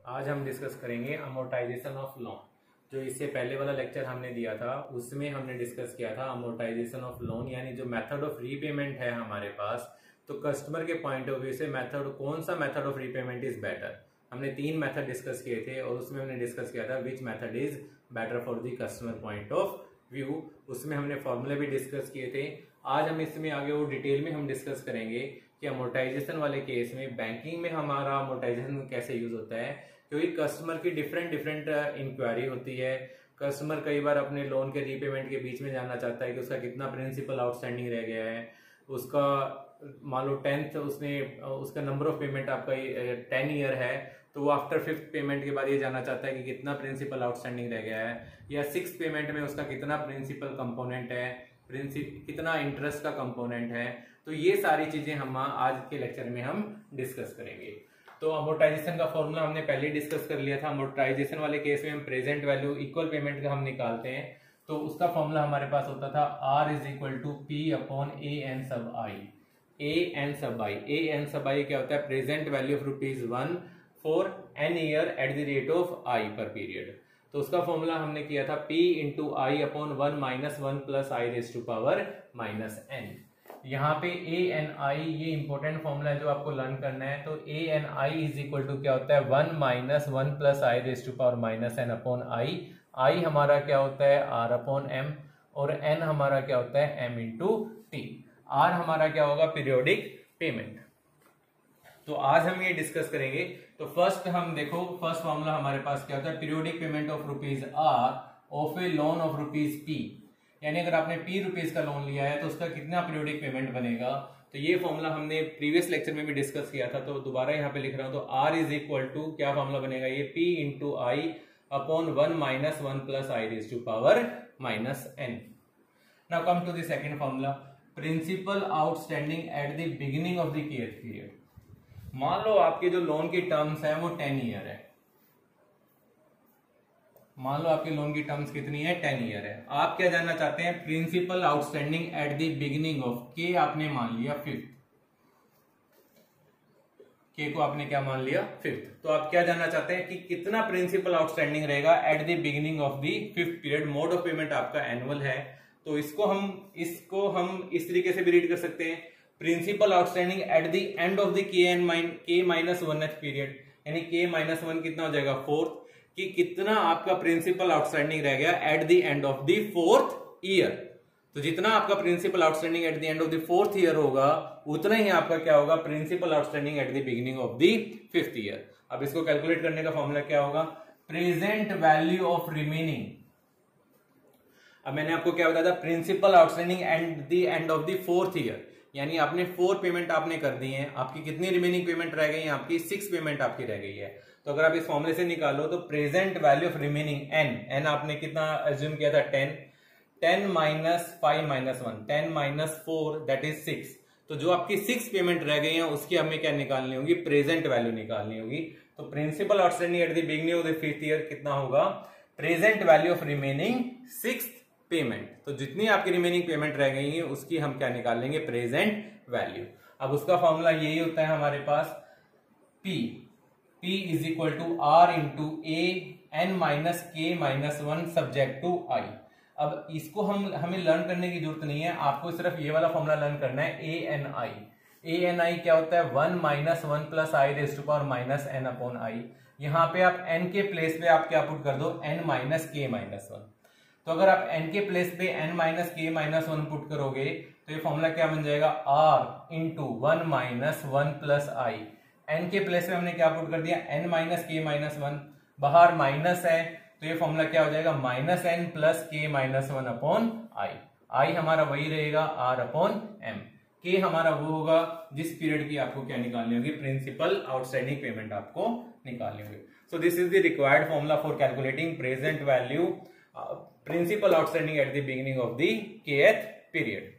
आज हम डिस्कस करेंगे अमोर्टाइजेशन ऑफ लोन। जो इससे पहले वाला लेक्चर हमने दिया था उसमें हमने डिस्कस किया था अमोर्टाइजेशन ऑफ लोन, यानी जो मेथड ऑफ रीपेमेंट है हमारे पास। तो कस्टमर के पॉइंट ऑफ व्यू से मेथड, कौन सा method of repayment is better. हमने 3 मेथड डिस्कस किए थे और उसमें हमने डिस्कस किया था which method is better for the customer point of view. उसमें हमने फॉर्मूले भी डिस्कस किए थे। आज हम इसमें आगे और डिटेल में हम डिस्कस करेंगे कि अमोर्टाइजेशन वाले केस में बैंकिंग में हमारा अमोर्टाइजेशन कैसे यूज होता है, क्योंकि कस्टमर की डिफरेंट इंक्वायरी होती है। कस्टमर कई बार अपने लोन के रीपेमेंट के बीच में जानना चाहता है कि उसका कितना प्रिंसिपल आउटस्टैंडिंग रह गया है। उसका मान लो 10th उसका नंबर ऑफ पेमेंट आपका 10 ईयर है, तो वो आफ्टर 5th पेमेंट के बाद ये जानना चाहता है कि कितना प्रिंसिपल आउटस्टैंडिंग रह गया है, या 6th पेमेंट में उसका कितना प्रिंसिपल कंपोनेंट है, कितना इंटरेस्ट का कंपोनेंट है। तो ये सारी चीजें हम आज के लेक्चर में हम डिस्कस करेंगे। तो अमोर्टाइजेशन का फॉर्मूला हमने पहले डिस्कस कर लिया था। अमोर्टाइजेशन वाले केस में हम प्रेजेंट वैल्यू इक्वल पेमेंट का हम निकालते हैं, तो उसका फॉर्मूला हमारे पास होता था R is equal to P upon A N sub I. A N sub I क्या होता है? Present value of ₹1 for N year at the rate of I per period. तो उसका फॉर्मूला हमने किया था P into I upon 1 minus 1 plus I raise to power minus N. यहाँ पे ए एन आई ये इंपॉर्टेंट फॉर्मूला है जो आपको लर्न करना है। तो A N I is equal to क्या होता है? 1 minus 1 plus I raise to power minus N upon I. I हमारा क्या होता है? आर अपॉन एम, और एन हमारा क्या होता है? M into T. आर हमारा क्या होगा? Periodic payment. तो आज हम ये डिस्कस करेंगे। तो फर्स्ट हम देखो, फर्स्ट फॉर्मूला हमारे पास क्या होता है? Periodic payment of ₹R of A loan of ₹P। यानी अगर आपने ₹P का लोन लिया है तो उसका कितना पीरियोडिक पेमेंट बनेगा। तो ये फॉर्मूला हमने प्रीवियस लेक्चर में भी डिस्कस किया था, तो दोबारा यहाँ पे लिख रहा हूं। तो R इज इक्वल टू क्या फॉर्मूला बनेगा? ये P into I upon 1 minus 1 plus I raise to power minus N. Now come to the second formula, principal outstanding at the beginning of the care period. मान लो आपके जो loan की terms है वो 10 ईयर है। मान लो आपके लोन की टर्म्स कितनी है? 10 ईयर है। आप क्या जानना चाहते हैं? Principal outstanding at the beginning of K, आपने मान लिया 5th। के को आपने क्या मान लिया? 5th। तो आप क्या जानना चाहते हैं कि कितना प्रिंसिपल आउटस्टैंडिंग रहेगा eight the beginning of the 5th period. Mode of payment आपका एनुअल है, तो इसको हम इस तरीके से भी रीड कर सकते हैं, principal outstanding at the end of the K minus 1th period. यानी के माइनस 1 कितना हो जाएगा? 4th। कि कितना आपका प्रिंसिपल आउटस्टैंडिंग रह गया at the end of the 4th year. तो जितना आपका principal outstanding at the end of the 4th year होगा, उतना ही आपका क्या होगा? Principal outstanding at the beginning of the 5th year. अब इसको कैलकुलेट करने का फॉर्मूला क्या होगा? Present value of remaining. अब मैंने आपको क्या बताया था? Principal outstanding at the end of the 4th year, यानी आपने 4 पेमेंट आपने कर दी है। आपकी कितनी रिमेनिंग पेमेंट रह गई है? आपकी 6 पेमेंट आपकी रह गई है। तो अगर आप इस फॉर्मूले से निकालो तो present value of remaining N आपने कितना अज्यूम किया था? 10 minus 5 minus 1, 10 minus 4 that is 6। तो जो आपकी 6 पेमेंट रह गई है उसकी हमें क्या निकालनी होगी? प्रेजेंट वैल्यू निकालनी होगी। तो principal outstanding at the beginning of the 5th year कितना होगा? Present value of remaining 6th payment. तो जितनी आपकी रिमेनिंग पेमेंट रह गई है उसकी हम क्या निकाल लेंगे? Present value. अब उसका फॉर्मूला यही होता है हमारे पास, P is equal to R into A N minus K minus 1 subject to I. अब इसको हमें लर्न करने की जरूरत नहीं है, आपको सिर्फ ये वाला फॉर्मूला लर्न करना है। ए एन आई क्या होता है? 1 minus 1 plus I raise to power minus N upon I. यहाँ पे आप n के प्लेस पे आप क्या पुट कर दो? n minus K minus 1। तो अगर आप n के प्लेस पे n minus K minus 1 put करोगे तो ये फॉर्मूला क्या बन जाएगा? R इंटू 1 माइनस 1 प्लस आई। n के प्लेस पे हमने क्या पुट कर दिया? n minus K minus 1। बाहर माइनस है तो ये फॉर्मूला क्या हो जाएगा? माइनस n प्लस के माइनस 1 अपॉन आई। आई हमारा वही रहेगा R अपॉन एम। के हमारा वो होगा जिस पीरियड की आपको क्या निकालनी होगी? प्रिंसिपल आउटस्टैंडिंग पेमेंट आपको निकालनी होगी। So this is the required formula for calculating present value principal outstanding at the beginning of the kth period.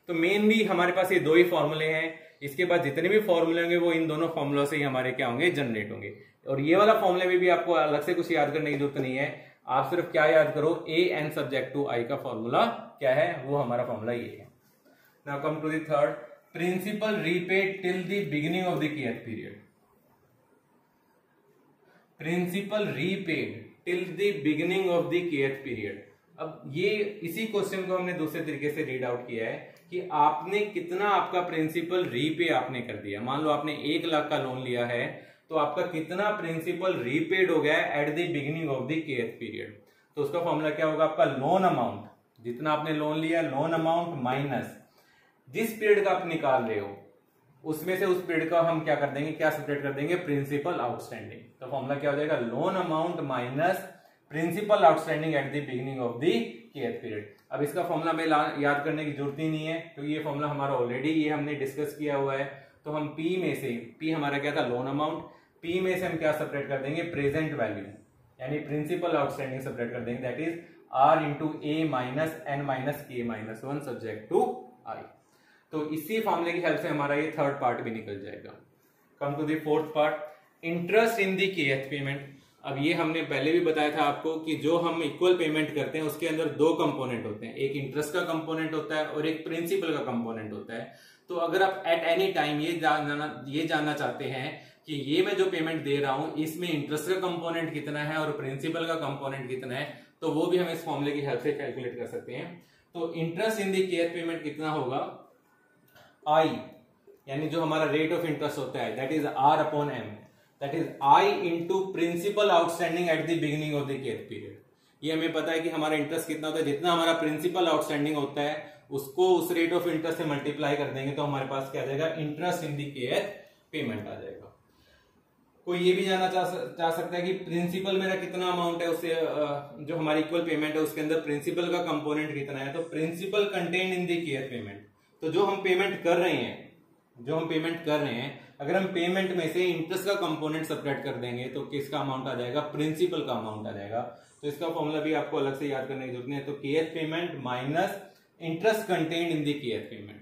तो मेनली हमारे पास ये 2 ही फॉर्मूले हैं। इसके बाद जितने भी फॉर्मूले होंगे वो इन दोनों फॉर्मूलों से ही हमारे क्या होंगे? जनरेट होंगे। और ये वाला फॉर्मूले में भी आपको अलग से कुछ याद करने की जरूरत नहीं है। आप सिर्फ क्या याद करो? A N subject to I का फॉर्मूला क्या है? वो हमारा फॉर्मूला ये है। Now come to the third, principal repaid till the beginning of the kth period. Principal repaid till the beginning of the kth period. अब ये इसी क्वेश्चन को हमने दूसरे तरीके से रीड आउट किया है कि आपने कितना आपका प्रिंसिपल रीपे आपने कर दिया। मान लो आपने 1 लाख का लोन लिया है तो आपका कितना प्रिंसिपल रीपेड हो गया है eight the beginning of the kth period. तो उसका फॉर्मूला क्या होगा, आपका लोन अमाउंट, जितना आपने लोन लिया लोन अमाउंट माइनस जिस पीरियड का आप निकाल रहे हो उसमें से उस पीरियड का हम क्या कर देंगे, क्या सेपरेट कर देंगे, प्रिंसिपल आउटस्टैंडिंग। तो फॉर्मूला क्या हो जाएगा, loan amount minus principal outstanding at the beginning of the kth period. अब इसका फॉर्मूला में याद करने की जरूरत ही नहीं है क्योंकि ये फॉर्मूला हमारा ऑलरेडी ये हमने डिस्कस किया हुआ है। तो हम P में से, P हमारा क्या था लोन अमाउंट, P में से हम क्या सेपरेट कर देंगे, प्रेजेंट वैल्यू यानी प्रिंसिपल आउटस्टैंडिंग सेपरेट कर देंगे, that is R into A minus N minus K minus 1 subject to I। तो इसी फॉर्मूले की हेल्प से हमारा ये थर्ड पार्ट भी निकल जाएगा। Come to the fourth part, interest in the kth payment. अब ये हमने पहले भी बताया था आपको कि जो हम इक्वल पेमेंट करते हैं उसके अंदर 2 कंपोनेंट होते हैं, एक इंटरेस्ट का कंपोनेंट होता है और एक प्रिंसिपल का कंपोनेंट होता है। तो अगर आप एट एनी टाइम ये जानना चाहते हैं कि ये मैं जो पेमेंट दे रहा हूं इसमें इंटरेस्ट का कंपोनेंट कितना है और प्रिंसिपल का कंपोनेंट कितना है, तो वो भी हम इस फॉर्मूले की हेल्प से कैलकुलेट कर सकते हैं। तो interest in the kth payment कितना होगा, I यानी जो हमारा रेट ऑफ इंटरेस्ट होता है that is R upon M, that is I into principal outstanding at the beginning of the kth period. ये हमें पता है कि हमारा इंटरेस्ट कितना होता है, जितना हमारा प्रिंसिपल आउटस्टैंडिंग होता है उसको उस रेट ऑफ इंटरेस्ट से मल्टीप्लाई कर देंगे तो हमारे पास क्या आ जाएगा, interest in the kth payment आ जाएगा। कोई ये भी जानना चाह सकता है कि प्रिंसिपल मेरा कितना अमाउंट है, उससे जो हमारी इक्वल पेमेंट है उसके अंदर प्रिंसिपल का कंपोनेंट कितना है। तो principal contained in the kth payment, तो जो हम पेमेंट कर रहे हैं, अगर हम पेमेंट में से इंटरेस्ट का कंपोनेंट सेपरेट कर देंगे तो किसका अमाउंट आ जाएगा, प्रिंसिपल का अमाउंट आ जाएगा। तो इसका फॉर्मूला भी आपको अलग से याद करने की जरूरत नहीं है। तो kth payment minus interest contained in the kth payment.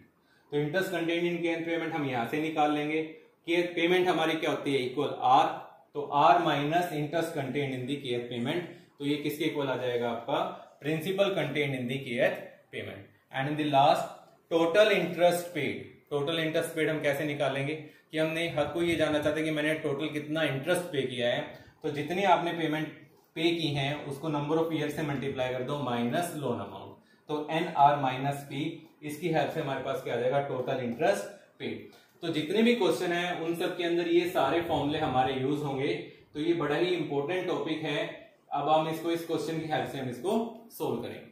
तो interest contained in kth payment हम यहां से निकाल लेंगे। kth पेमेंट हमारी क्या होती है, इक्वल R, तो R minus interest contained in the kth payment, तो ये किसके इक्वल आ जाएगा, आपका principal contained in the kth payment. And in the last total interest paid. Total interest paid हम कैसे निकालेंगे कि हमने हर कोई ये जानना चाहता है कि मैंने टोटल कितना इंटरेस्ट पे किया है। तो जितनी आपने पेमेंट पे की है उसको नंबर ऑफ ईयर से मल्टीप्लाई कर दो माइनस लोन अमाउंट, तो NR माइनस P, इसकी हेल्प से हमारे पास क्या आ जाएगा, टोटल इंटरेस्ट पेड। तो जितने भी क्वेश्चन है उन सब के अंदर ये सारे फॉर्मूले हमारे यूज होंगे। तो ये बड़ा ही इंपॉर्टेंट टॉपिक है। अब हम इसको इस क्वेश्चन की हेल्प से हम इसको सोल्व करेंगे।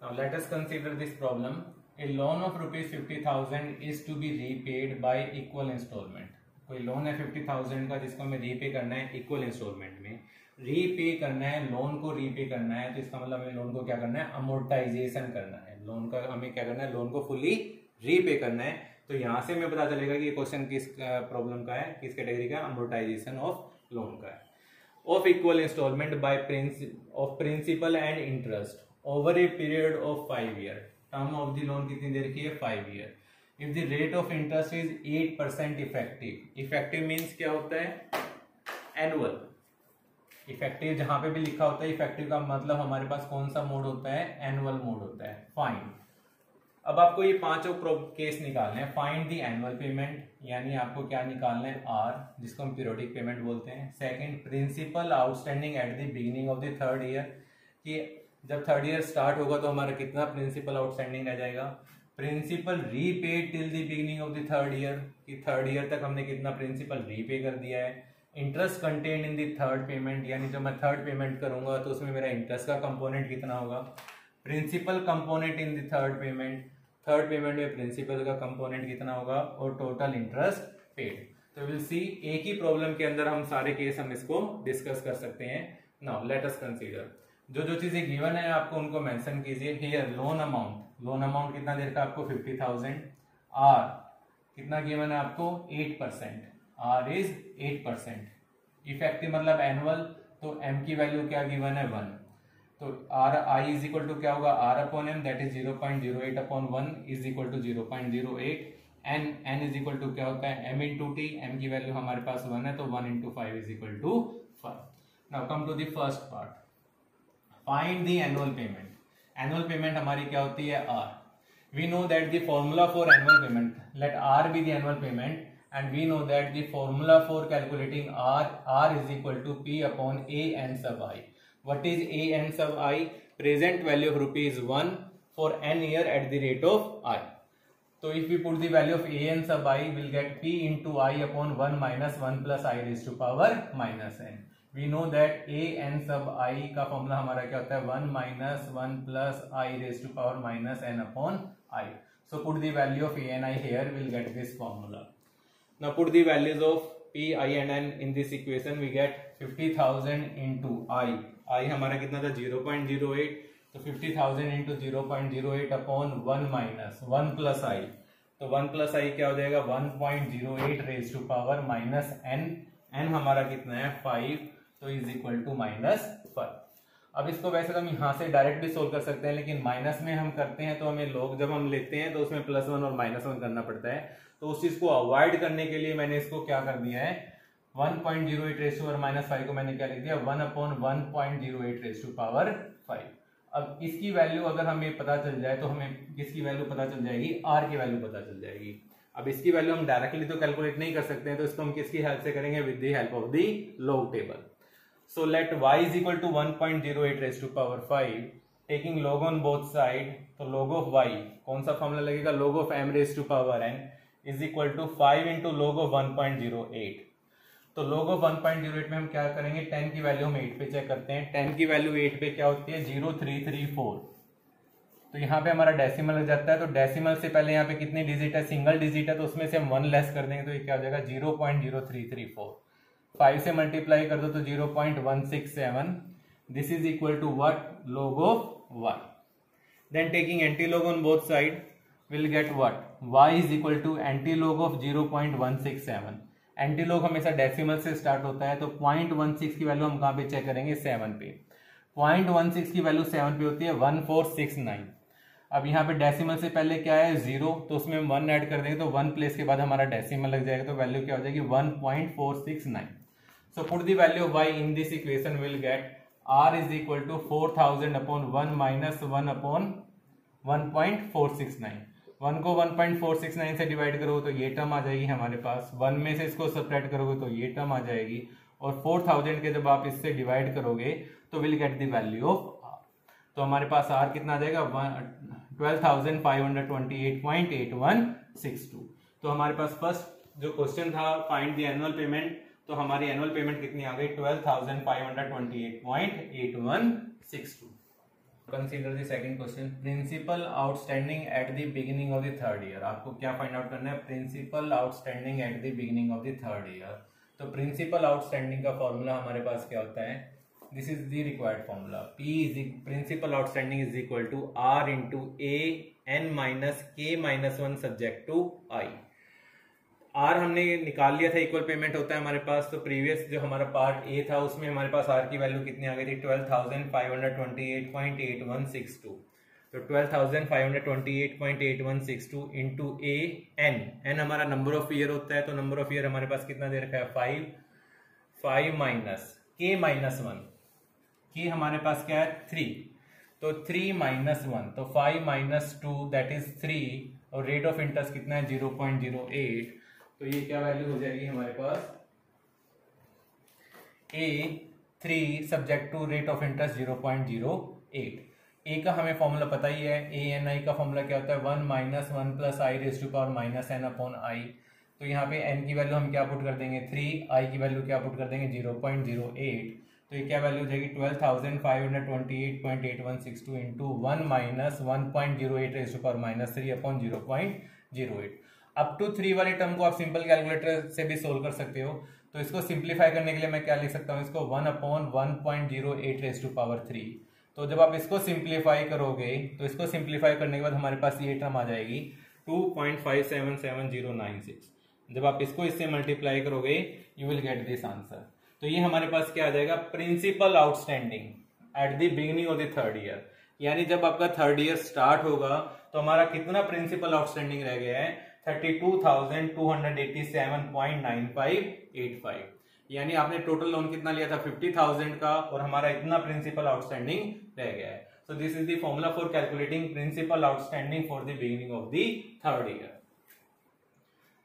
Now let us consider this problem. A loan of rupees 50,000 is to be repaid by equal installment. कोई लोन है 50,000 का जिसको हमें रीपे करना है इक्वल इंस्टॉलमेंट में। रीपे करना है, लोन को रीपे करना है, तो इसका मतलब हमें लोन को क्या करना है, अमोर्टाइजेशन करना है। लोन का हमें क्या करना है, लोन को फुली रीपे करना है। तो यहाँ से हमें पता चलेगा कि ये क्वेश्चन किस प्रॉब्लम का है, किस कैटेगरी का, अमोर्टाइजेशन ऑफ लोन का है। Of equal installment by principal and interest over a period of 5 year. Term of the loan कितनी देर की है, 5 year. If the rate of interest is 8% effective. Effective means क्या होता है, एनुअल। इफेक्टिव जहां पे भी लिखा होता है, इफेक्टिव का मतलब हमारे पास कौन सा मोड होता है, एनुअल मोड होता है। फाइंड, अब आपको ये पांचों केस निकालने हैं। फाइंड द एनुअल पेमेंट, यानी आपको क्या निकालना है, R, जिसको हम पीरियोडिक पेमेंट बोलते हैं। Second, principal outstanding at the beginning of the third year, कि जब थर्ड ईयर स्टार्ट होगा तो हमारा कितना प्रिंसिपल आउटस्टैंडिंग रह जाएगा। Principal repaid till the beginning of the third year, कि थर्ड ईयर तक हमने कितना प्रिंसिपल रीपे कर दिया है। Interest contained in the third payment, यानी जब मैं थर्ड पेमेंट करूंगा तो उसमें मेरा इंटरेस्ट का कंपोनेंट कितना होगा। Principal component in the third payment, third payment में प्रिंसिपल का कंपोनेंट कितना होगा, और टोटल इंटरेस्ट पेड। तो विल सी, एक ही प्रॉब्लम के अंदर हम सारे केस हम इसको डिस्कस कर सकते हैं। नाउ लेट अस कंसीडर, जो जो चीजें गिवन है आपको उनको मेंशन कीजिए। हियर लोन अमाउंट कितना देर का आपको 50,000। R कितना गिवन है आपको, 8%। R is 8%। इफेक्टिव मतलब एनुअल, तो M की वैल्यू क्या गिवन है, 1। तो I इज इक्वल टू क्या होगा, R upon M, that is 0.08 upon 1 is equal to 0.08। N is equal to क्या होता है, M इंटू T। M की वैल्यू हमारे पास 1 है, तो 1 into 5 is equal to 5। Now come to the first part, find the annual payment. Annual payment हमारी क्या होती है, R। We know that the formula for annual payment, let R be the annual payment, and we know that the formula for calculating r is equal to p upon a n sub I. What is a n sub I? Present value of rupees 1 for n year at the rate of I. So if we put the value of a n sub I, we'll get p into I upon 1 minus 1 plus I raised to power minus n. We know that a n sub I का formula हमारा क्या होता है 1 minus 1 plus I raised to power minus n upon I. So put the value of a and I here, we'll get this formula. Now put the values of p, I and n in this equation. We get 50,000 into I हमारा कितना था 0.08. तो 50,000 into 0.08 upon 1 minus 1 plus I. तो 1 plus I क्या हो जाएगा 1.08 raised to power minus n. n हमारा कितना है 5. तो इज इक्वल टू -5. अब इसको वैसे तो हम यहाँ से डायरेक्ट भी सोल्व कर सकते हैं, लेकिन माइनस में हम करते हैं तो हमें लोग जब हम लेते हैं तो उसमें +1 और -1 करना पड़ता है. तो उस चीज को अवॉइड करने के लिए मैंने इसको क्या कर दिया है 1.08 रेज़ टू पावर -5 को मैंने क्या लिख दिया 1 upon 1.08 रेज़ टू पावर 5. अब इसकी वैल्यू अगर हमें पता चल जाए तो हमें किसकी वैल्यू पता चल जाएगी r की वैल्यू पता चल जाएगी. अब इसकी वैल्यू हम डायरेक्टली तो कैलकुलेट नहीं कर सकते हैं, तो इसको हम किसकी हेल्प से करेंगे with the help of the log table. So let y is equal to 1.08 raised to power 5, taking log on both side. तो log of y कौन सा फॉर्मूला लगेगा log of m raised to power n is equal to 5 into log of 1.08. तो log of 1.08 में हम क्या करेंगे 10 की वैल्यू हम 8 पे चेक करते हैं. 10 की वैल्यू 8 पे क्या होती है 0334. तो यहाँ पे हमारा डेसिमल लग जाता है. तो डेसिमल से पहले यहाँ पे कितनी डिजिट है सिंगल डिजिट है, तो उसमें से हम 1 लेस कर देंगे तो ये क्या हो जाएगा 0.0334. 5 से मल्टीप्लाई कर दो तो 0.167. This is equal to what log of y. Then taking antilog on both side will get what y is equal to antilog of 0.167. Antilog हमेशा डेसिमल से स्टार्ट होता है, तो 0.16 की वैल्यू हम कहाँ पे चेक करेंगे 7 पे. 0.16 की वैल्यू 7 पे होती है 1469. अब यहाँ पे डेसिमल से पहले क्या है 0, तो उसमें हम 1 ऐड कर देंगे तो 1 प्लेस के बाद हमारा डेसिमल लग जाएगा, तो वैल्यू क्या हो जाएगी 1.469. So put the value of y in this equation, will get r is equal to 4000 upon 1 minus 1 upon 1.469. 1 को 1.469 से डिवाइड करोगे तो ये टर्म आ जाएगी हमारे पास. 1 में से इसको सब्ट्रैक्ट करोगे तो ये टर्म आ जाएगी, और 4000 के जब आप इससे डिवाइड करोगे तो will get the value of r. तो हमारे पास r कितना आ जाएगा 12,528.8162. तो हमारे पास फर्स्ट जो क्वेश्चन था फाइंड द एनुअल पेमेंट, तो हमारी एनुअल पेमेंट कितनी आ गई 12,528.8162. Consider the second question principal outstanding at the beginning of the third year. आपको क्या फाइंड आउट करना है principal outstanding at the beginning of the third year. तो प्रिंसिपल आउटस्टैंडिंग का फॉर्मूला हमारे पास क्या होता है, this is the required formula. P is principal outstanding is equal to R into A n minus K minus 1 subject to I. R हमने निकाल लिया था, इक्वल पेमेंट होता है हमारे पास. तो प्रीवियस जो हमारा पार्ट A था उसमें हमारे पास R की वैल्यू कितनी आ गई थी 12,528.8162. तो 12,528.8162 इंटू A n हमारा नंबर ऑफ ईयर होता है. तो नंबर ऑफ ईयर हमारे पास कितना दे रखा है 5 माइनस K माइनस 1. K हमारे पास क्या है 3, तो 3 माइनस 1 तो 5 माइनस 2 दैट इज 3, और रेट ऑफ इंटरेस्ट कितना है 0.08. तो ये क्या वैल्यू हो जाएगी हमारे पास A3 subject to rate of interest 0.08. A का हमें फॉर्मूला पता ही है, ANI का फॉर्मूला क्या होता है 1 minus 1 plus I raise to power minus n upon I. तो यहाँ पे n की वैल्यू हम क्या पुट कर देंगे 3, I की वैल्यू क्या पुट कर देंगे 0.08. तो ये क्या वैल्यू हो जाएगी 12,528.8162 into 1 minus 1.08 raise to power minus 3 upon 0.08. Up to 3 वाले टर्म को आप सिंपल कैलकुलेटर से भी सोल्व कर सकते हो. तो इसको सिंप्लीफाई करने के लिए मैं क्या लिख सकता हूँ इसको 1 अपॉन 1.08 रेज़ टू पावर 3. तो जब आप इसको सिंप्लीफाई करोगे तो इसको सिंप्लीफाई करने के बाद हमारे पास ये टर्म आ जाएगी 2.577096. जब आप इसको इससे मल्टीप्लाई करोगे you will get this answer. तो ये हमारे पास क्या आ जाएगा principal outstanding at the beginning of the third year. यानी जब आपका थर्ड ईयर स्टार्ट होगा तो हमारा कितना प्रिंसिपल आउटस्टैंडिंग रह गया है 32,287.9585. यानी आपने टोटल लोन कितना लिया था 50,000 का, और हमारा इतना प्रिंसिपल आउटस्टैंडिंग रह गया है. So this is the formula for calculating principal outstanding for the beginning of the third year.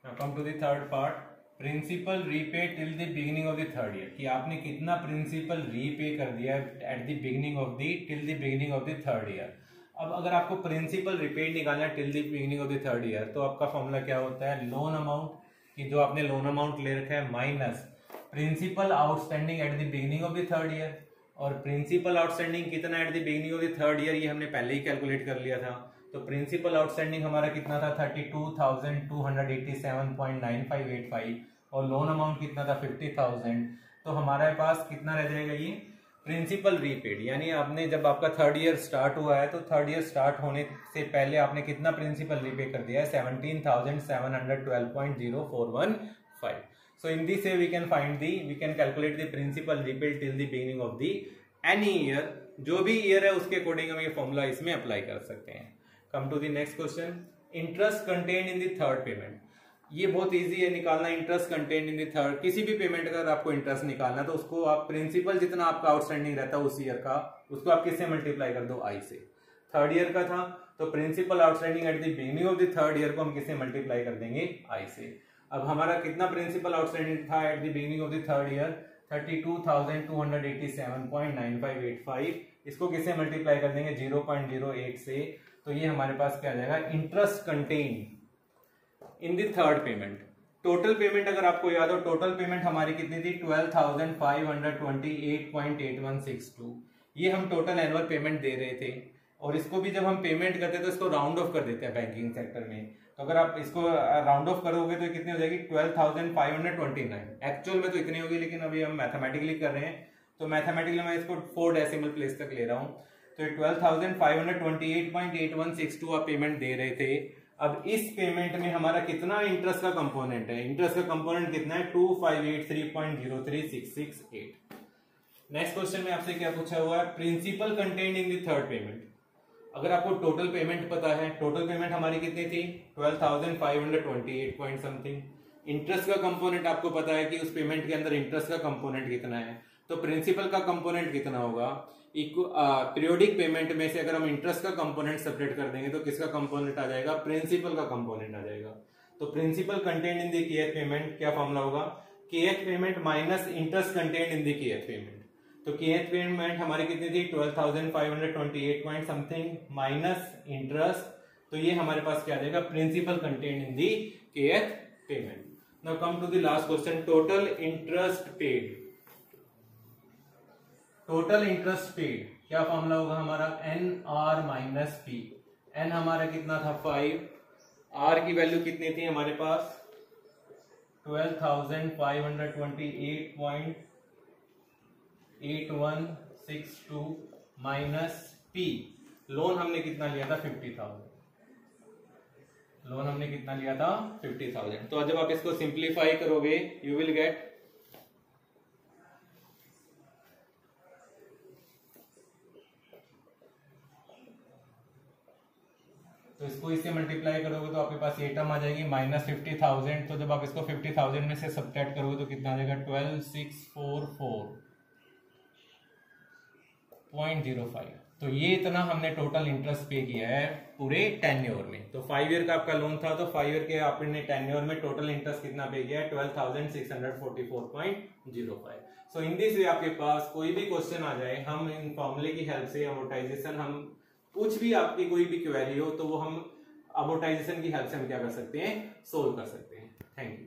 Now come to the third part, principal repay till the beginning of the third year, कि आपने कितना principal repay कर दिया at the beginning of the till the beginning of the third year. अब अगर आपको principal repaid निकालना है till the beginning of the third year, तो आपका फॉर्मूला क्या होता है, लोन अमाउंट, कि जो आपने लोन अमाउंट ले रखा है minus principal outstanding at the beginning of the third year. और प्रिंसिपल आउटस्टैंडिंग कितना at the beginning of the third year, ये हमने पहले ही कैलकुलेट कर लिया था। तो प्रिंसिपल आउटस्टैंडिंग हमारा कितना था 32,287.9585 और लोन अमाउंट कितना था 50,000। तो हमारे पास कितना रह जाएगा ये प्रिंसिपल रीपेड, यानी आपने जब आपका थर्ड ईयर स्टार्ट हुआ है तो थर्ड ईयर स्टार्ट होने से पहले आपने कितना प्रिंसिपल रीपे कर दिया है 17,712.0415। So in this way we can calculate the principal repaid till the beginning of the any year, जो भी ईयर है उसके अकॉर्डिंग हम ये फॉर्मूला इसमें अप्लाई कर सकते हैं। Come to the next question, interest contained in the third payment. ये बहुत इजी है निकालना, interest contained in the third. किसी भी पेमेंट का अगर आपको इंटरेस्ट निकालना तो उसको आप प्रिंसिपल जितना आपका आउटस्टैंडिंग रहता है उस ईयर का, उसको आप किससे मल्टीप्लाई कर दो, आई से। थर्ड ईयर का था तो principal outstanding at the beginning of the third year को हम किससे मल्टीप्लाई कर देंगे, आई से। अब हमारा कितना प्रिंसिपल आउटस्टैंडिंग था eight the beginning of the third year 32,287.9585, इसको किससे मल्टीप्लाई कर देंगे 0.08 से। तो ये हमारे पास क्या आ जाएगा, interest contained in the third payment. Total payment अगर आपको याद हो, टोटल पेमेंट हमारी कितनी थी 12,528.8162। ये हम टोटल एनुअल पेमेंट दे रहे थे और इसको भी जब हम पेमेंट करते हैं तो इसको राउंड ऑफ कर देते हैं बैंकिंग सेक्टर में। तो अगर आप इसको राउंड ऑफ करोगे तो कितनी हो जाएगी 12,529। एक्चुअल में तो इतनी होगी, लेकिन अभी हम मैथमेटिकली कर रहे हैं तो मैथमेटिकली मैं इसको 4 डेसिमल प्लेस तक ले रहा हूँ। तो 12,528.8162 आप पेमेंट दे रहे थे। अब इस पेमेंट में हमारा कितना इंटरेस्ट का कंपोनेंट है, इंटरेस्ट का कंपोनेंट कितना है 2583.03668। नेक्स्ट क्वेश्चन में आपसे क्या पूछा हुआ है, principal contained in the third payment. अगर आपको टोटल पेमेंट पता है, टोटल पेमेंट हमारी कितनी थी 12,528 पॉइंट समथिंग। इंटरेस्ट का कंपोनेंट आपको पता है कि उस पेमेंट के अंदर इंटरेस्ट का कंपोनेंट कितना है, तो प्रिंसिपल का कंपोनेंट कितना होगा। पीरियोडिक पेमेंट में से अगर हम इंटरेस्ट का कंपोनेंट सेपरेट कर देंगे तो किसका कंपोनेंट आ जाएगा, प्रिंसिपल का कंपोनेंट आ जाएगा। तो principal contained in the kth payment क्या फॉर्मूला होगा, kth payment minus interest contained in the kth payment. तो kth पेमेंट हमारी कितनी थी 12,528 पॉइंट समथिंग माइनस इंटरेस्ट, तो ये हमारे पास क्या आ जाएगा principal contained in the kth payment. Now come to the last question, total interest paid. Total interest paid क्या फॉर्मूला होगा हमारा, N R minus P. N हमारा कितना था 5, आर की वैल्यू कितनी थी हमारे पास 12,528.8162 माइनस पी। लोन हमने कितना लिया था 50,000। लोन हमने कितना लिया था 50,000। तो जब आप इसको सिंप्लीफाई करोगे यू विल गेट तो इसको इससे मल्टीप्लाई करोगे तो आपके पास ये टर्म आ जाएगी माइनस 50,000। तो जब आप इसको 50,000 में से सब्ट्रैक्ट करोगे तो कितना आ जाएगा 12,644.05। तो ये इतना हमने टोटल इंटरेस्ट पे किया है पूरे टेन्योर में। तो 5 ईयर का आपका लोन था तो 5 ईयर के आपने टेन्योर में टोटल इंटरेस्ट कितना पे किया है 12,644.05। सो इन दिस वे आपके पास कोई भी क्वेश्चन आ जाए, हम इन फॉर्मूले की हेल्प से अमोर्टाइजेशन, हम कुछ भी आपकी कोई भी क्वेरी हो तो वो हम अमोर्टाइजेशन की हेल्प से हम क्या कर सकते हैं, सोल्व कर सकते हैं। Thank you.